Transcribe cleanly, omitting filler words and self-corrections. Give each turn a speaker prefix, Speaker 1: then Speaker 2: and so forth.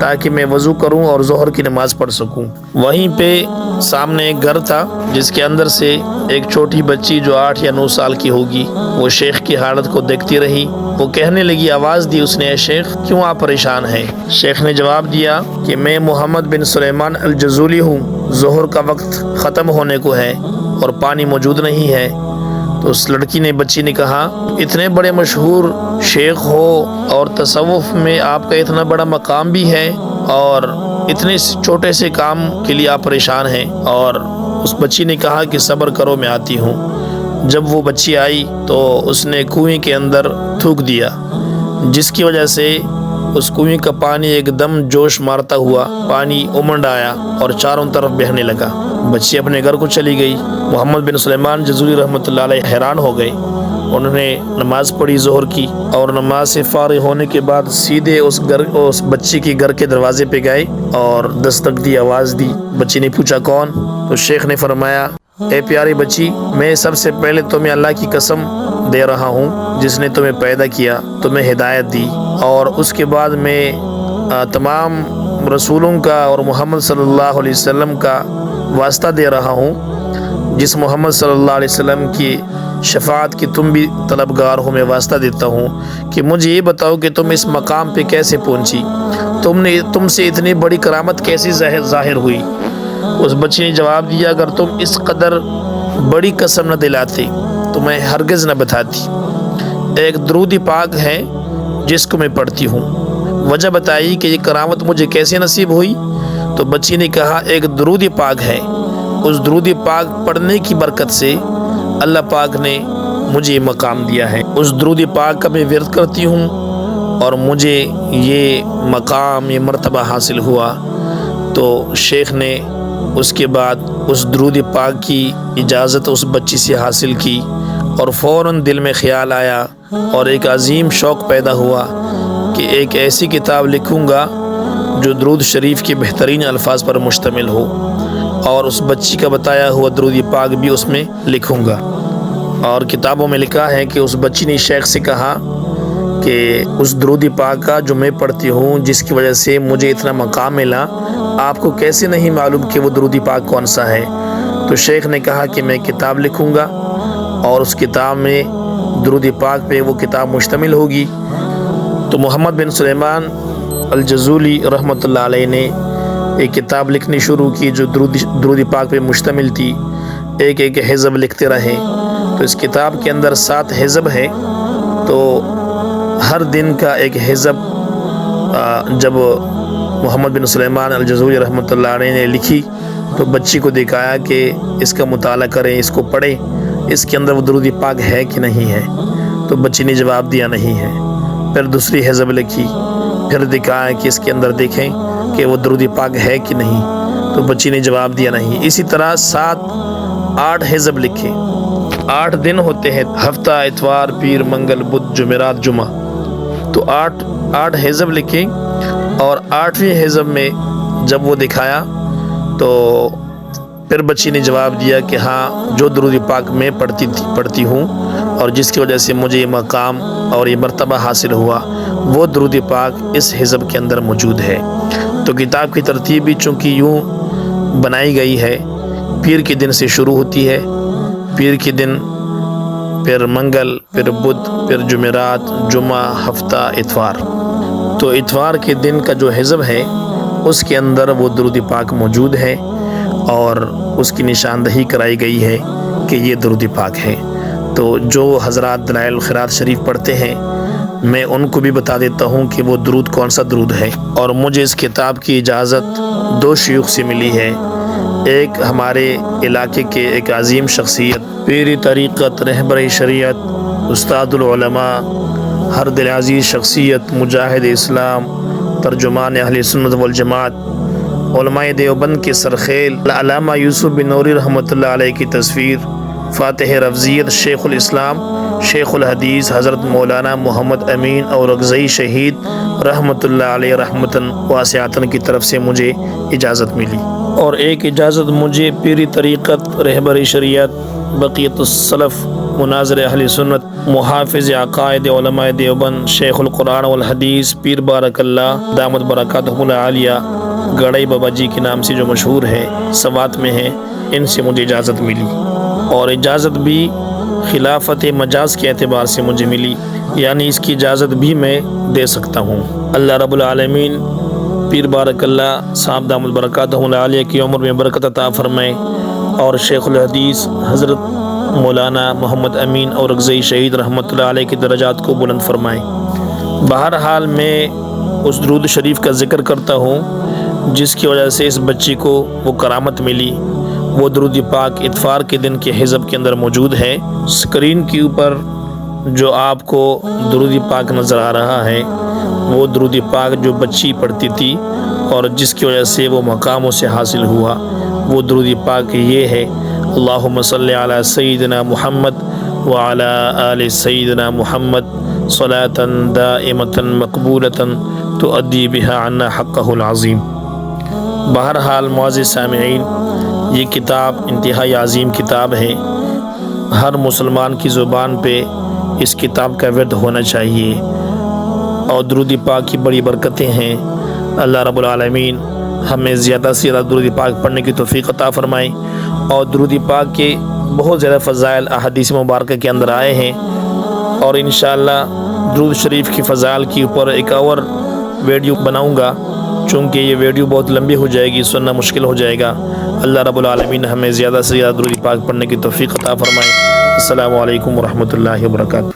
Speaker 1: تاکہ میں وضو کروں اور ظہر کی نماز پڑھ سکوں۔ وہیں پہ سامنے ایک گھر تھا جس کے اندر سے ایک چھوٹی بچی جو 8 یا 9 سال کی ہوگی وہ شیخ کی حالت کو دیکھتی رہی۔ وہ کہنے لگی، آواز دی اس نے، اے شیخ کیوں آپ پریشان ہیں؟ شیخ نے جواب دیا کہ میں محمد بن سلیمان الجزولی ہوں، ظہر کا وقت ختم ہونے کو ہے اور پانی موجود نہیں ہے۔ تو اس بچی نے کہا، اتنے بڑے مشہور شیخ ہو اور تصوف میں آپ کا اتنا بڑا مقام بھی ہے اور اتنے چھوٹے سے کام کے لیے آپ پریشان ہیں؟ اور اس بچی نے کہا کہ صبر کرو میں آتی ہوں۔ جب وہ بچی آئی تو اس نے کنویں کے اندر تھوک دیا، جس کی وجہ سے اس کنویں کا پانی ایک دم جوش مارتا ہوا پانی امنڈ آیا اور چاروں طرف بہنے لگا۔ بچی اپنے گھر کو چلی گئی۔ محمد بن سلیمان جزولی رحمۃ اللہ علیہ حیران ہو گئے۔ انہوں نے نماز پڑھی ظہر کی اور نماز سے فارغ ہونے کے بعد سیدھے اس بچی کے گھر کے دروازے پہ گئے اور دستک دی، آواز دی۔ بچی نے پوچھا کون؟ تو شیخ نے فرمایا، اے پیاری بچی، میں سب سے پہلے تمہیں اللہ کی قسم دے رہا ہوں جس نے تمہیں پیدا کیا، تمہیں ہدایت دی، اور اس کے بعد میں تمام رسولوں کا اور محمد صلی اللہ علیہ وسلم کا واسطہ دے رہا ہوں، جس محمد صلی اللہ علیہ وسلم کی شفاعت کی تم بھی طلبگار ہو، میں واسطہ دیتا ہوں کہ مجھے یہ بتاؤ کہ تم اس مقام پہ کیسے پہنچی، تم سے اتنی بڑی کرامت کیسی ظاہر ہوئی؟ اس بچی نے جواب دیا، اگر تم اس قدر بڑی قسم نہ دلاتے تو میں ہرگز نہ بتاتی۔ ایک درود پاک ہے جس کو میں پڑھتی ہوں، وجہ بتائی کہ یہ کرامت مجھے کیسے نصیب ہوئی؟ تو بچی نے کہا، ایک درود پاک ہے، اس درود پاک پڑھنے کی برکت سے اللہ پاک نے مجھے مقام دیا ہے، اس درود پاک کا میں ورد کرتی ہوں اور مجھے یہ مقام، یہ مرتبہ حاصل ہوا۔ تو شیخ نے اس کے بعد اس درود پاک کی اجازت اس بچی سے حاصل کی اور فوراً دل میں خیال آیا اور ایک عظیم شوق پیدا ہوا کہ ایک ایسی کتاب لکھوں گا جو درود شریف کے بہترین الفاظ پر مشتمل ہو، اور اس بچی کا بتایا ہوا درود پاک بھی اس میں لکھوں گا۔ اور کتابوں میں لکھا ہے کہ اس بچی نے شیخ سے کہا کہ اس درود پاک کا جو میں پڑھتی ہوں، جس کی وجہ سے مجھے اتنا مقام ملا، آپ کو کیسے نہیں معلوم کہ وہ درود پاک کون سا ہے؟ تو شیخ نے کہا کہ میں کتاب لکھوں گا اور اس کتاب میں درود پاک پہ وہ کتاب مشتمل ہوگی۔ تو محمد بن سلیمان الجزولی رحمۃ اللہ علیہ نے ایک کتاب لکھنی شروع کی جو درود پاک پہ مشتمل تھی۔ ایک ایک حزب لکھتے رہے، تو اس کتاب کے اندر 7 حزب ہے۔ تو ہر دن کا ایک حزب جب محمد بن سلیمان الجزولی رحمۃ اللہ علیہ نے لکھی تو بچی کو دکھایا کہ اس کا مطالعہ کریں، اس کو پڑھیں، اس کے اندر وہ درود پاک ہے کہ نہیں ہے؟ تو بچی نے جواب دیا نہیں ہے۔ پھر دوسری حزب لکھی، پھر دکھایا کہ اس کے اندر دیکھیں کہ وہ درود پاک ہے کہ نہیں؟ تو بچی نے جواب دیا نہیں۔ اسی طرح 8 حزب لکھے۔ 8 دن ہوتے ہیں، ہفتہ، اتوار، پیر، منگل، بدھ، جمعرات، جمعہ۔ تو 8 حزب لکھے اور 8ویں حزب میں جب وہ دکھایا تو پھر بچی نے جواب دیا کہ ہاں، جو درود پاک میں پڑھتی ہوں اور جس کی وجہ سے مجھے یہ مقام اور یہ مرتبہ حاصل ہوا، وہ درود پاک اس حزب کے اندر موجود ہے۔ تو کتاب کی ترتیب بھی چونکہ یوں بنائی گئی ہے، پیر کے دن سے شروع ہوتی ہے، پیر کے دن، پھر منگل، پھر بدھ، پھر جمعرات، جمعہ، ہفتہ، اتوار۔ تو اتوار کے دن کا جو حزب ہے اس کے اندر وہ درود پاک موجود ہے اور اس کی نشاندہی کرائی گئی ہے کہ یہ درود پاک ہے۔ تو جو حضرات دلائل الخیرات شریف پڑھتے ہیں، میں ان کو بھی بتا دیتا ہوں کہ وہ درود کون سا درود ہے۔ اور مجھے اس کتاب کی اجازت 2 شیوخ سے ملی ہے۔ ایک ہمارے علاقے کے ایک عظیم شخصیت، پیر طریقت، رہبر شریعت، استاد العلماء، ہر دل عزیز شخصیت، مجاہد اسلام، ترجمان اہل سنت والجماعت، علماء دیوبند کے سرخیل علامہ یوسف بن نوری رحمۃ اللہ علیہ کی تصویر، فاتح رفضیت شیخ الاسلام شیخ الحدیث حضرت مولانا محمد امین اورکزئی شہید رحمۃ اللہ علیہ رحمتاً واسعتاً کی طرف سے مجھے اجازت ملی۔ اور ایک اجازت مجھے پیری طریقت، رہبر شریعت، بقیت السلف مناظر اہل سنت، محافظ عقائد علماء دیوبند، شیخ القرآن والحدیث پیر بارک اللہ دامت برکاتہ العالیہ گڑئی بابا جی کے نام سے جو مشہور ہے، سوات میں ہے، ان سے مجھے اجازت ملی، اور اجازت بھی خلافت مجاز کے اعتبار سے مجھے ملی، یعنی اس کی اجازت بھی میں دے سکتا ہوں۔ اللہ رب العالمین پیر بارک اللہ صاحب دامت برکاتہ العالیہ کی عمر میں برکت عطا فرمائے، اور شیخ الحدیث حضرت مولانا محمد امین اورکزئی شہید رحمۃ اللہ علیہ کی درجات کو بلند فرمائے۔ بہرحال میں اس درود شریف کا ذکر کرتا ہوں جس کی وجہ سے اس بچی کو وہ کرامت ملی۔ وہ درود پاک اتفار کے دن کے حزب کے اندر موجود ہے۔ اسکرین کے اوپر جو آپ کو درود پاک نظر آ رہا ہے وہ درود پاک جو بچی پڑھتی تھی اور جس کی وجہ سے وہ مقام اسے حاصل ہوا، وہ درود پاک یہ ہے: اللہم صلی علی سیدنا محمد وعلی آل سیدنا محمد صلاۃ دائمۃ مقبولۃ تؤدی بها عنا حقہ العظیم۔ بہرحال معزز سامعین، یہ کتاب انتہائی عظیم کتاب ہے۔ ہر مسلمان کی زبان پہ اس کتاب کا ورد ہونا چاہیے، اور درود پاک کی بڑی برکتیں ہیں۔ اللہ رب العالمین ہمیں زیادہ سے زیادہ درود پاک پڑھنے کی توفیق عطا فرمائے، اور درود پاک کے بہت زیادہ فضائل احادیث مبارکہ کے اندر آئے ہیں، اور انشاءاللہ درود شریف کی فضائل کے اوپر ایک اور ویڈیو بناؤں گا، چونکہ یہ ویڈیو بہت لمبی ہو جائے گی، سننا مشکل ہو جائے گا۔ اللہ رب العالمین ہمیں زیادہ سے زیادہ درود پاک پڑھنے کی توفیق عطا فرمائے۔ السلام علیکم ورحمۃ اللہ وبرکاتہ۔